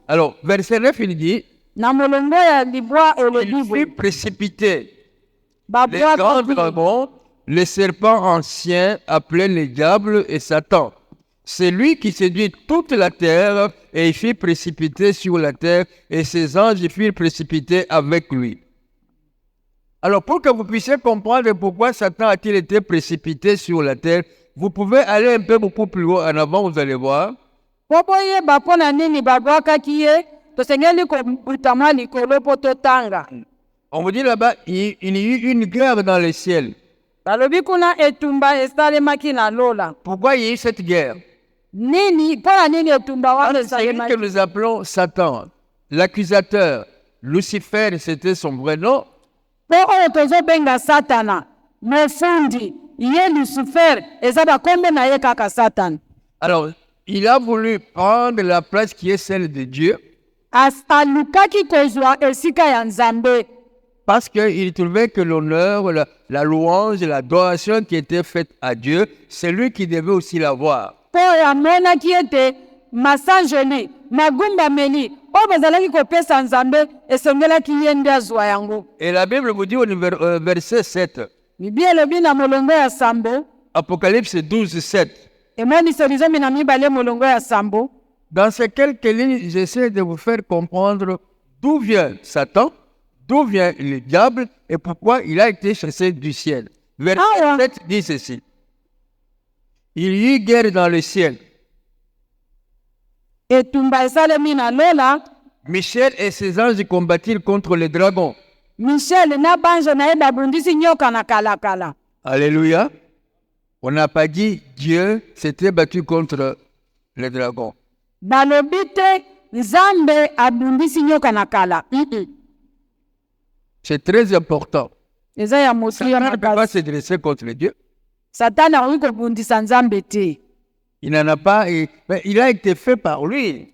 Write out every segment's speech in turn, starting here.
Alors, verset 9, il dit, il fit précipiter les grands dragons, les serpents anciens appelés les diables et Satan. C'est lui qui séduit toute la terre et il fit précipiter sur la terre et ses anges firent précipiter avec lui. Alors, pour que vous puissiez comprendre pourquoi Satan a-t-il été précipité sur la terre, vous pouvez aller un peu beaucoup plus haut en avant, vous allez voir. On vous dit là-bas, il y a eu une guerre dans le ciel. Pourquoi il y a eu cette guerre? C'est que nous appelons Satan, l'accusateur. Lucifer, c'était son vrai nom. Alors, il a voulu prendre la place qui est celle de Dieu. Parce qu'il trouvait que l'honneur, la louange, l'adoration qui était faite à Dieu, c'est lui qui devait aussi l'avoir. Et la Bible vous dit au verset 7, Apocalypse 12, 7. Dans ces quelques lignes, j'essaie de vous faire comprendre d'où vient Satan, d'où vient le diable et pourquoi il a été chassé du ciel. Verset 7 dit ceci. Il y eut guerre dans le ciel. Michel et ses anges combattirent contre les dragons. Alléluia. On n'a pas dit Dieu s'était battu contre les dragons. C'est très important. Satan ne peut pas se dresser contre Dieu. Il n'en a pas, mais il a été fait par lui.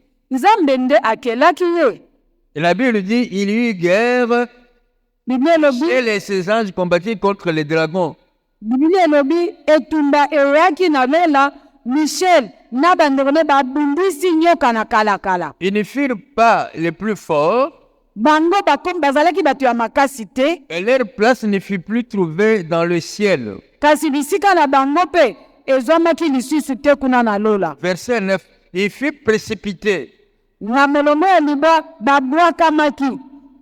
Et la Bible dit, il y eut guerre, Michel et ses anges combattirent contre les dragons. Ils ne furent pas les plus forts, et leur place ne fut plus trouvée dans le ciel. Verset 9, il fut précipité,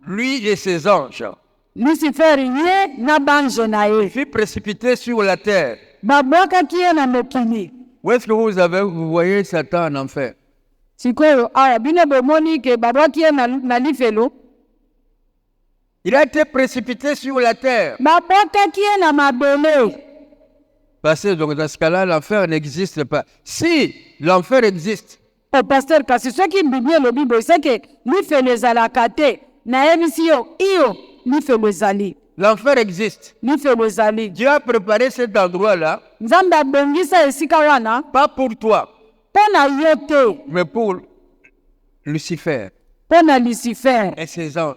lui et ses anges. Il fut précipité sur la terre. Où est-ce que vous voyez Satan en enfer? Il a été précipité sur la terre. Parce que donc dans ce cas-là, l'enfer n'existe pas. Si l'enfer existe, l'enfer existe. Dieu a préparé cet endroit-là, pas pour toi, mais pour Lucifer et ses anges.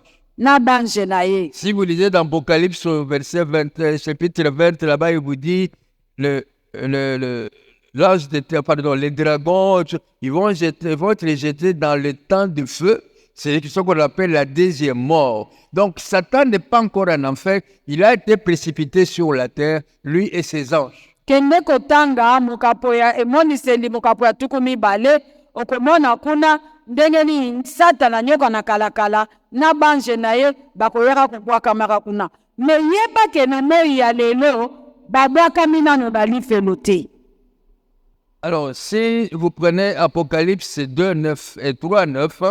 Si vous lisez dans Apocalypse verset 20, chapitre 20, là-bas, il vous dit l'ange les dragons, ils vont être jetés dans le temps de feu. C'est ce qu'on appelle la deuxième mort. Donc Satan n'est pas encore en enfer, il a été précipité sur la terre, lui et ses anges. Alors, si vous prenez Apocalypse 2, 9 et 3, 9,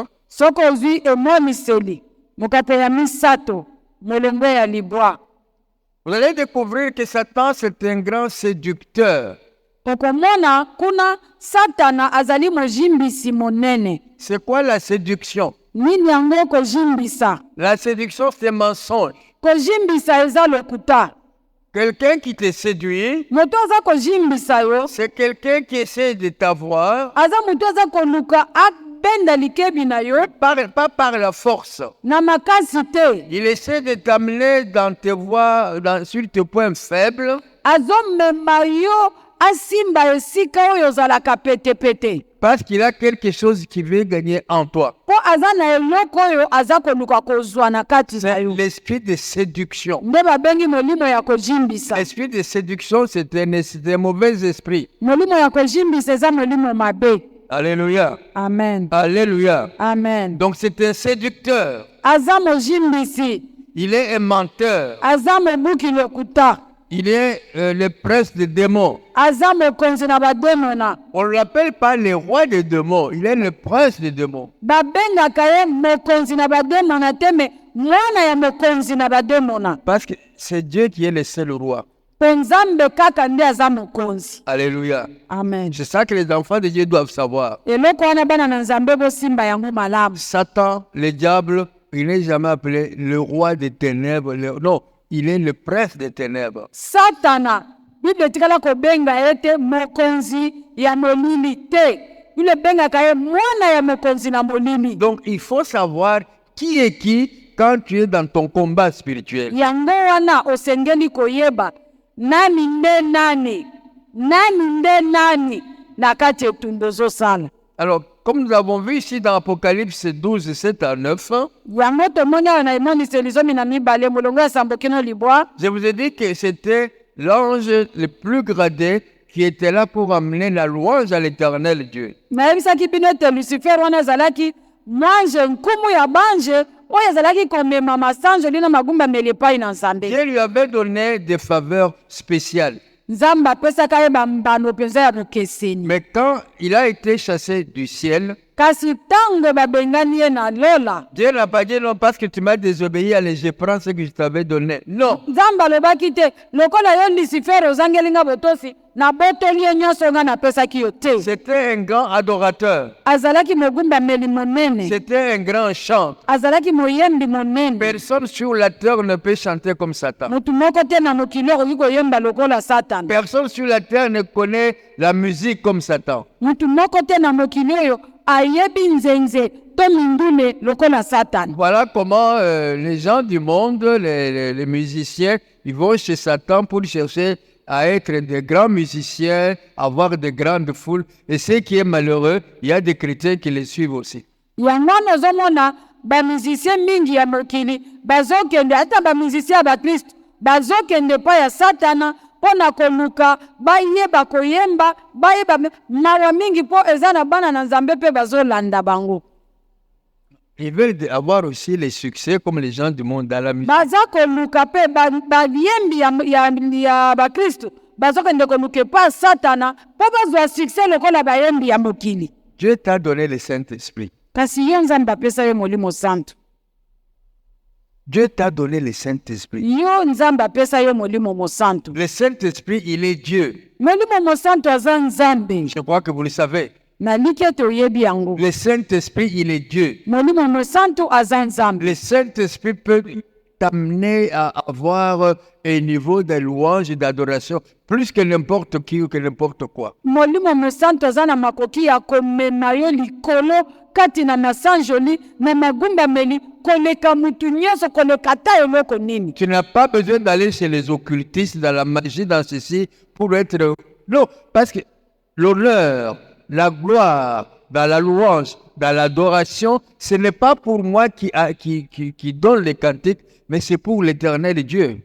vous allez découvrir que Satan, c'est un grand séducteur. C'est quoi la séduction? La séduction, c'est mensonge. Quelqu'un qui te séduit, c'est quelqu'un qui essaie de t'avoir, pas par la force. Il essaie de t'amener dans tes voies, sur tes points parce qu'il a quelque chose qui veut gagner en toi. po aza na eloko oyo aza koluka kozwa na kati na C'est yo. l'esprit de séduction. Nde babengi molimo ya kojimbisa. L'esprit de séduction, c'est un mauvais esprit. Molimo ya kojimbisa eza molimo mabe. Alléluia. Amen. Alléluia. Amen. Donc c'est un séducteur. Aza mojimbisi. Il est un menteur. Aza mobuki lokuta. Il est le prince des démons. Aza mokonzi na bademona. On ne l'appelle pas le roi des démons. Il est le prince des démons. Babengaka ye mokonzi na bademona te me mwana ya mokonzi na bademona. Parce que c'est Dieu qui est le seul roi. Po Nzambe kaka nde aza mokonzi. Alléluia. Amen. C'est ça que les enfants de Dieu doivent savoir. Eloko wana bana na Nzambe bosimba yango malamu. Satan, le diable, il n'est jamais appelé le roi des ténèbres. Non, il est le prince des ténèbres. Satana Bible tikala kobenga ete mokonzi ya molili te. Bible bengaka ye mwana ya mokonzi na molili. Donc il faut savoir qui est qui quand tu es dans ton combat spirituel. Yango wana osengeli koyeba nani nde nani na kati etumbu ozosala. Alors, comme nous avons vu ici dans Apocalypse 12, 7 à 9, Yango tomoni awa na emoniseli zomi na mibale molongo ya sambo kino libwa. je vous ai dit que c'était l'ange le plus gradé qui était là pour amener la louange à l'éternel Dieu. Nayebisaki bino ete Lucifer wana azalaki mwanje nkumu ya banje oyo azalaki komema masanjo lino magumba mele epai na Nzambe. Dieu lui avait donné des faveurs spéciales. Nzambe apesaka ye bambano mpenza ya bokeseni. Mais quand il a été chassé du ciel, Kasi ntango babengani ye na lola, Dieu n'a pas dit non parce que tu m'as désobéi, allez, je prends ce que je t'avais donné. Non. Nzambe alobaki te lokola yo Lucifer ozangeli nga botosi na boteli ye nyonso nga napesaki yo te. C'était un grand adorateur. Azalaki mogumbameli monene. C'était un grand chanteur. Azalaki moyembi monene. Personne sur la terre ne peut chanter comme Satan. Motu moko te na mokili okoki koyemba lokola Satana. Personne sur la terre ne connaît la musique comme Satan. Motu moko te na mokili oyo ayebi nzenze to mindule lokola Satana. Voilà comment les gens du monde, les musiciens, ils vont chez Satan pour chercher à être des grands musiciens, avoir de grandes foules. Et ce qui est malheureux, il y a des chrétiens qui les suivent aussi. Yango nazomona bamusicien mingi ya mokili bazokende ata bamusicien ya bakristo bazokende pa ya Satana pona koluka bayeba koyemba bayeba mawa mingi po eza na bana na Nzambe pe bazolanda bango. Ils veulent avoir aussi les succès comme les gens du monde dans la musique. Baza koluka pe bayembi ya bakristo bazokende koluka pa Satana po bazwa succès lokola bayembi ya mokili. Dieu t'a donné le Saint-Esprit. Kasi ye Nzambe apesa ye molimo santo. Dieu t'a donné le Saint-Esprit. Yo Nzambe apesa ye molimo mosanto. Le Saint-Esprit, il est Dieu. Molimo mosanto aza Nzambe. Je crois que vous le savez. Naliki ete oyebi yango. Le Saint-Esprit, il est Dieu. Molimo mosanto aza Nzambe. Le Saint-Esprit peut t'amener à avoir un niveau de louange et d'adoration plus que n'importe qui ou que n'importe quoi. Molimo mosanto aza na makoki ya komema yo likolo kati na masanjoli na magumbameli koleka mutu nyonso koleka ta eloko nini. Tu n'as pas besoin d'aller chez les occultistes, dans la magie, dans ceci, pour être... Non, parce que l'honneur, la gloire, dans la louange, dans l'adoration, ce n'est pas pour moi qui donne les cantiques, mais c'est pour l'éternel Dieu.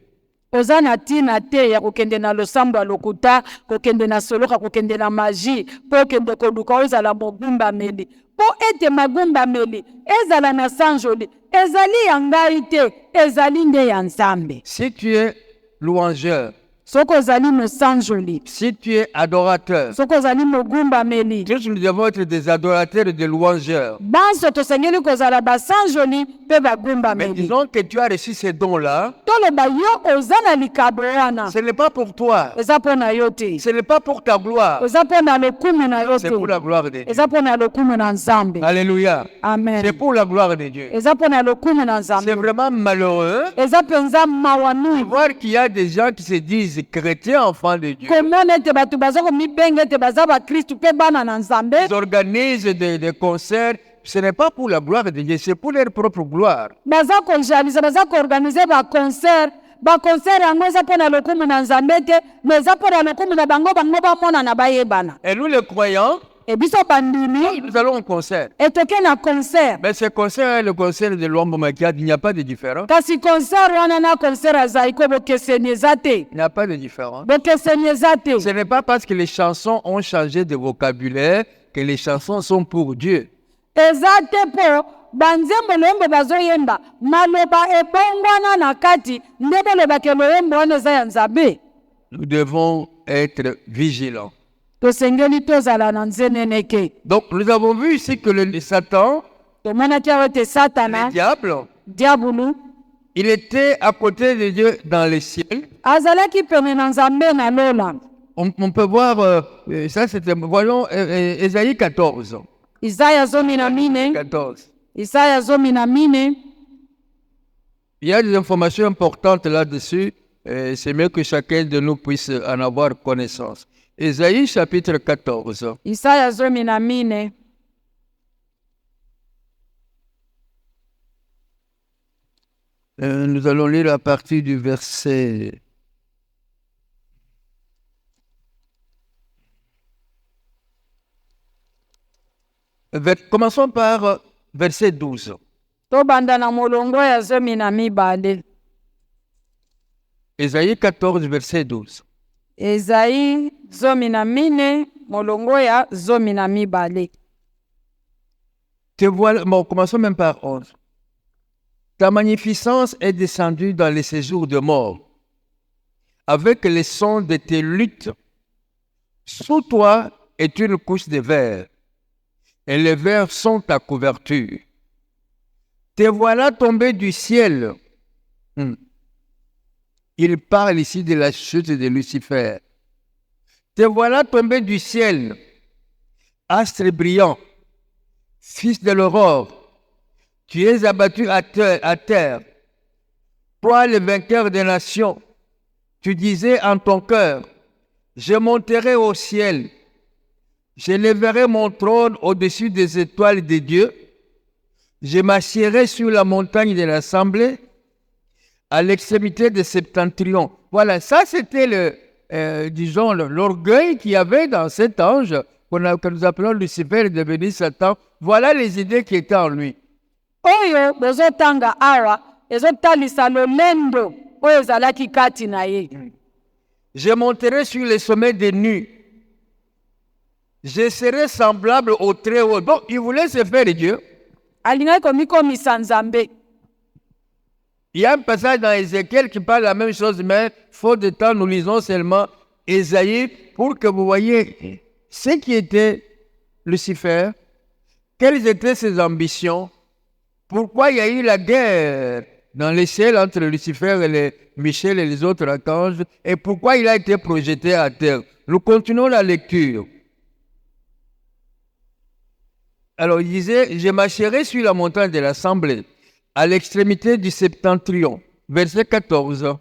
Oza na tina te ya kokende na losambo ya lokuta, kokende na soloka, kokende na magie, po kokende koluka ozala mogumbameli. Po ete magumbameli, ezala na sanjoli, ezali ya ngai te, ezali nde ya Nzambe. Si tu es louangeur, Soko ozali mosanjoli, si tu es adorateur, soko ozali mogumbameli, tous nous devons être des adorateurs et des louangeurs. banso tosengeli kozala basanjoli pe Mais bagumbameli. disons que tu as reçu ces dons-là, Toloba yo oza na likabo wana, ce n'est pas pour toi, eza po na yo te, ce n'est pas pour ta gloire, eza po na lokumu na yo c'est pour te, la gloire de Dieu. eza po na lokumu na Nzambe. Alléluia. Amen. C'est pour la gloire de Dieu. Eza po na lokumu na C'est Nzambe. vraiment malheureux Eza penza mawa de nui. voir qu'il y a des gens qui se disent chrétiens, enfants de Dieu. Komona ete bato baza komibenga ete baza bakristu mpe bana na Nzambe. Ils organisent des concerts. Ce n'est pas pour la gloire de Dieu, c'est pour leur propre gloire. Baza kojalisa, baza koorganize baconcert. Baconcert yango eza po na lokumu na Nzambe te, mais eza po na lokumu na bango bamona na bayebana. Et nous, les croyants, Et biso bandimi, nous allons au concert. et toke na concert. Mais ce concert est le concert de Luambo Makiadi, il n'y a pas de différence. Kasi concert wana na concert azali ko bokeseni eza te. Il n'y a pas de différence. Bokeseni eza te. Ce n'est pas parce que les chansons ont changé de vocabulaire que les chansons sont pour Dieu. Eza te po banzembo loyembo bazoyemba maloba ebongwana na kati nde bolobake loyembo wana eza ya Nzambe. Nous devons être vigilants. Tosengeli tozala na nzenene ke. Donc, nous avons vu ici que le Satan, Tomonaki awa ete Satana, le diable, diabulu, il était à côté de Dieu dans le ciel. azalaki pene na Nzambe na lola. On peut voir, ça c'était, voyons, Ésaïe 14. Isaya 14. 14. Isaya 14. Il y a des informations importantes là-dessus. C'est mieux que chacun de nous puisse en avoir connaissance. Ésaïe chapitre 14. Isaya 14. Nous allons lire à partir du verset. Commençons par verset 12. Tobanda na molongo ya 12. Ésaïe 14, verset 12. Esayi 14 molongo ya 12. Te voilà, bon, commençons même par 11. Ta magnificence est descendue dans les séjours de mort, avec les sons de tes luttes. Sous toi est une couche de verre, et les vers sont ta couverture. Te voilà tombé du ciel. Il parle ici de la chute de Lucifer. Te voilà tombé du ciel, astre brillant, fils de l'aurore. Tu es abattu à terre. Toi, le vainqueur des nations, tu disais en ton cœur, je monterai au ciel. Je lèverai mon trône au-dessus des étoiles de Dieu. Je m'assierai sur la montagne de l'assemblée, à l'extrémité de Septentrion. Voilà, ça c'était l'orgueil qu'il y avait dans cet ange que nous appelons Lucifer, devenu Satan. Voilà les idées qui étaient en lui. Oyo bezotanga awa ezotalisa lolendo oyo ezalaki kati na ye. Je monterai sur les sommets des nues. Je serai semblable au Très-Haut. Donc, il voulait se faire Dieu. Alingaki komikomisa Nzambe. Il y a un passage dans Ézéchiel qui parle la même chose, mais faute de temps, nous lisons seulement Ésaïe pour que vous voyez ce qui était Lucifer, quelles étaient ses ambitions, pourquoi il y a eu la guerre dans les ciels entre Lucifer et Michel et les autres archanges, et pourquoi il a été projeté à terre. Nous continuons la lecture. Alors, il disait, je marcherai sur la montagne de l'assemblée, à l'extrémité du septentrion. Verset 14.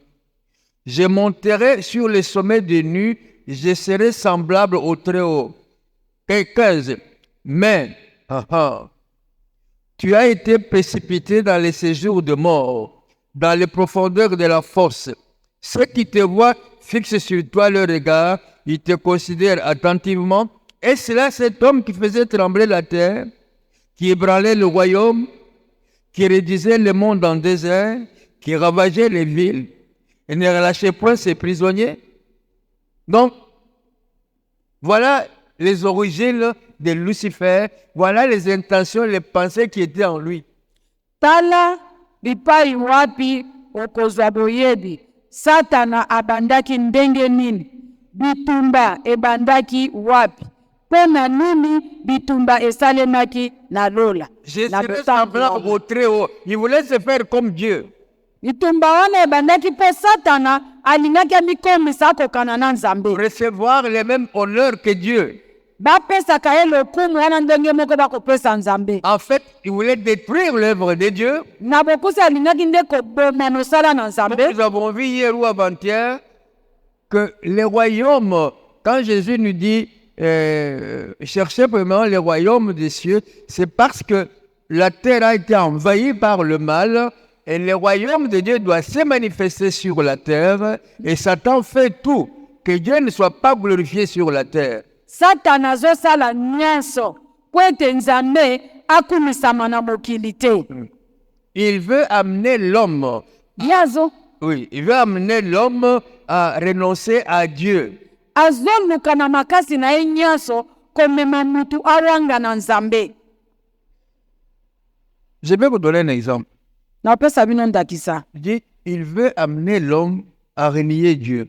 Je monterai sur les sommets des nues, je serai semblable au Très-Haut. 15. Mais, tu as été précipité dans les séjours de mort, dans les profondeurs de la fosse. Ceux qui te voient fixent sur toi le regard, ils te considèrent attentivement. Est-ce là cet homme qui faisait trembler la terre, qui ébranlait le royaume, qui réduisait le monde en désert, qui ravageait les villes et ne relâchait point ses prisonniers? Donc, voilà les origines de Lucifer, voilà les intentions, les pensées qui étaient en lui. Tala bipai wapi okozwa boyebi. Satana abandaki ndenge nini. Bitumba ebandaki wapi. Pena nini bitumba esalemaki na lola. Je serai semblable au Très-Haut. Il voulait se faire comme Dieu. Bitumba wana ebandaki pe Satana alingaki amikomisa akokana na Nzambe. Recevoir les mêmes honneurs que Dieu. Bapesaka ye lokumu wana ndenge moko bakopesa Nzambe. En fait, il voulait détruire l'œuvre de Dieu. Na bokusi alingaki nde koboma mosala na Nzambe. Nous avons vu hier ou avant-hier que les royaumes, quand Jésus nous dit cherchez premièrement les royaumes des cieux, c'est parce que la terre a été envahie par le mal et le royaume de Dieu doit se manifester sur la terre et Satan fait tout que Dieu ne soit pas glorifié sur la terre. Satana azosala nyonso po ete Nzambe akumisama na mokili te. Il veut amener l'homme. Yazo Oui, il veut amener l'homme à renoncer à Dieu. azoluka na makasi na ye nyonso komema mutu awanga na Nzambe. Je vais vous donner un exemple. Napesa bino ndakisa. Il dit, il veut amener l'homme à renier Dieu.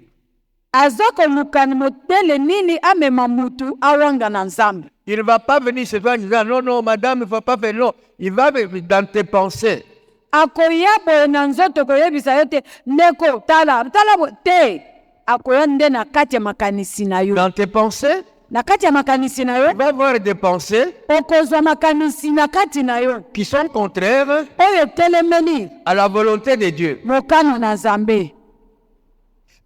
Azokoluka modele nini amema mutu awanga na Nzambe. Il ne va pas venir se faire en disant, non, non, madame, il ne faut pas faire, non. Il va dans tes pensées. Akoya boye na nzoto koyebisa yo te ndeko tala te. Akoya nde na kati ya makanisi na yo. Dans tes pensées, Na kati ya makanisi na yo tu vas avoir des pensées okozwa makanisi na kati na yo qui sont contraires oyo etelemeli à la volonté de Dieu. mokano na Nzambe.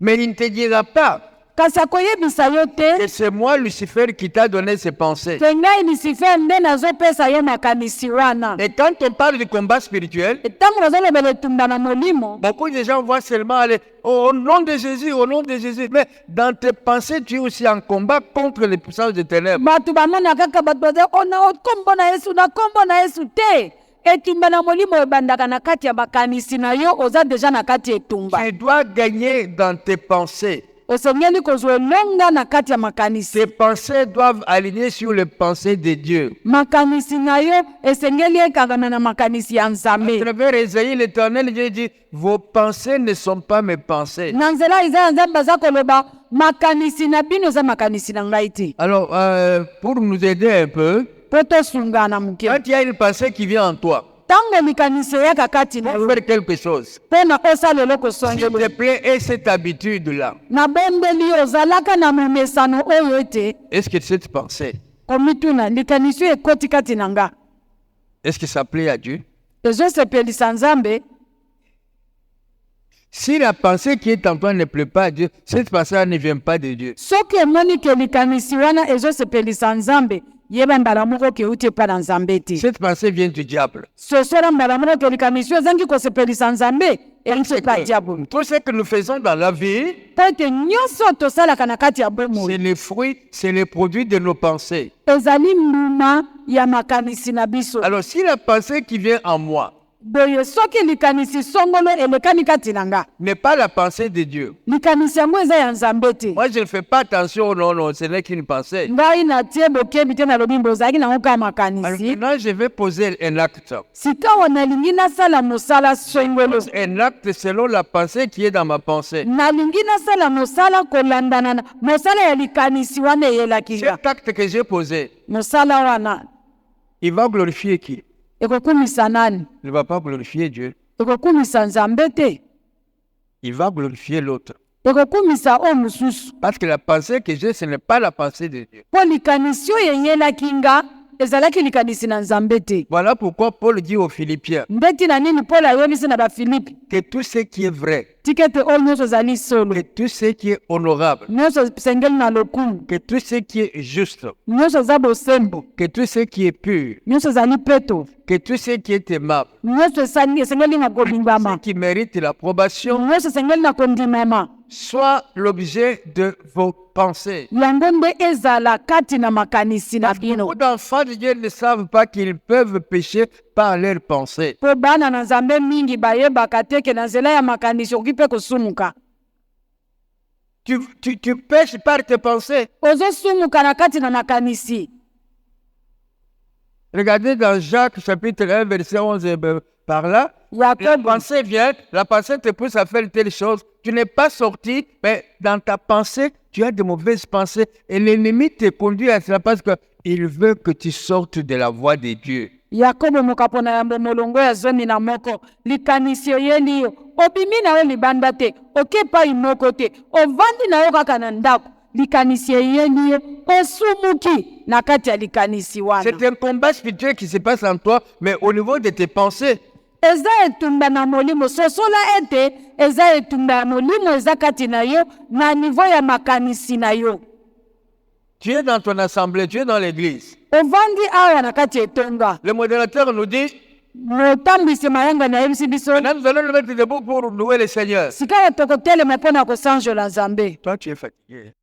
Mais il ne te dira pas Kasi akoyebisa yo te que c'est moi, Lucifer, qui t'a donné ces pensées. ke ngai Lucifer nde nazopesa yo makanisi wana. Et quand on parle du combat spirituel, Ntango nazolobela etumba na molimo, beaucoup de gens voient seulement aller au nom de Jésus, au nom de Jésus. Mais dans tes pensées, tu es aussi en combat contre les puissances des ténèbres. bato bamona kaka bato baza ona kombo na Yesu na kombo na Yesu te. Etumba na molimo ebandaka na kati ya makanisi na yo, oza deja na kati ya etumba. Tu dois gagner dans tes pensées. Osengeli kozwa elonga na kati ya makanisi. Tes pensées doivent aligner sur les pensées de Dieu. Makanisi na yo esengeli ekangana na makanisi ya À Nzambe. travers Ésaïe, l'Éternel Dieu dit, vos pensées ne sont pas mes pensées. Na nzela Isaya Nzambe aza koloba makanisi na bino eza makanisi na ngai te. Alors, pour nous aider un peu, Po tosungana moke. quand il y a une pensée qui vient en toi, Ntango likanisi eyaka kati na pour yo faire quelque chose, mpo na osala eloko s'il songelo. te plaît, aie cette habitude-là. Nabombeli yo ozalaka na momesano oyo ete Est-ce que cette pensée, komituna likanisi oyo ekoti kati na nga est-ce que ça plaît à Dieu? ezosepelisa Nzambe. Si la pensée qui est en toi ne plaît pas à Dieu, cette pensée ne vient pas de Dieu. Soki emoni ke likanisi wana ezosepelisa Nzambe, yeba mbala moko ke uti epa na Nzambe te. Cette pensée vient du diable. Sosola mbala moko ke likanisi oyo ezangi kosepelisa Nzambe euti epa ya diabolo. Tout ce que nous faisons dans la vie, Po ete nyonso tosalaka na kati ya bomoi c'est les fruits, c'est les produits de nos pensées. ezali mbuma ya makanisi na biso. Alors, si la pensée qui vient en moi Boye soki likanisi songolo elekani kati na nga, n'est pas la pensée de Dieu, likanisi yango eza ya Nzambe te. moi je ne fais pas attention, non, non, ce n'est qu'une pensée. Ngai natie bokebi te nalobi mbo ozalaki nango kaka Alors makanisi. maintenant, je vais poser un acte. Sikawa nalingi nasala mosala songolo. Un acte selon la pensée qui est dans ma pensée. Nalingi nasala mosala kolandana na mosala ya likanisi wana eyelaki nga. Cet acte que j'ai posé, Mosala wana il va glorifier qui? ekokumisa nani? Il ne va pas glorifier Dieu. Ekokumisa Nzambe te. Il va glorifier l'autre. Ekokumisa oyo mosusu. Parce que la pensée que j'ai, ce n'est pas la pensée de Dieu. Po likanisi oyo eyelaki nga ezalaki likanisi na Nzambe te. Voilà pourquoi Paul dit aux Philippiens Ndeti na nini Paul ayebisi na bafilipi que tout ce qui est vrai, tika ete oyo nyonso ezali solo, que tout ce qui est honorable, nyonso esengeli na lokumu, que tout ce qui est juste, nyonso eza bosembo, que tout ce qui est pur, nyonso ezali peto, que tout ce qui est aimable, nyonso esengeli na ce kobingama, qui mérite l'approbation, nyonso esengeli na kondimama, soit l'objet de vos pensées. yango nde ezala kati na makanisi na bino. Beaucoup d'enfants de Dieu ne savent pas qu'ils peuvent pécher par leurs pensées. Po bana na Nzambe mingi bayebaka te ke na nzela ya makanisi okoki mpe kosumuka. Tu pêches par tes pensées. Ozosumuka na kati na makanisi. Regardez dans Jacques chapitre 1 verset 11 par là. La Yakobo pensée vient, la pensée te pousse à faire telle chose. Tu n'es pas sorti, mais dans ta pensée, tu as de mauvaises pensées. Et l'ennemi te conduit à cela parce qu'il veut que tu sortes de la voie de Dieu. Yakobo mokapo na yambo molongo ya zomi na moko likanisi oyeli yo obimi na yo libanda te oke epai moko te ovandi na yo kaka na ndako likanisi eyeli yo osumuki na kati ya likanisi wana. C'est un combat spirituel qui se passe en toi, mais au niveau de tes pensées. Eza etumba na molimo sosola ete eza etumba ya molimo eza kati na yo na niveau ya makanisi na yo. Tu es dans ton assemblée, tu es dans l'église. Ovandi awa na kati ya etonga. Le modérateur nous dit, Motambisi mayanga na yebisi biso maintenant nous allons nous mettre debout pour louer le Seigneur. sika ya tokotelema mpo na kosanjola Nzambe. Toi, tu es fatigué.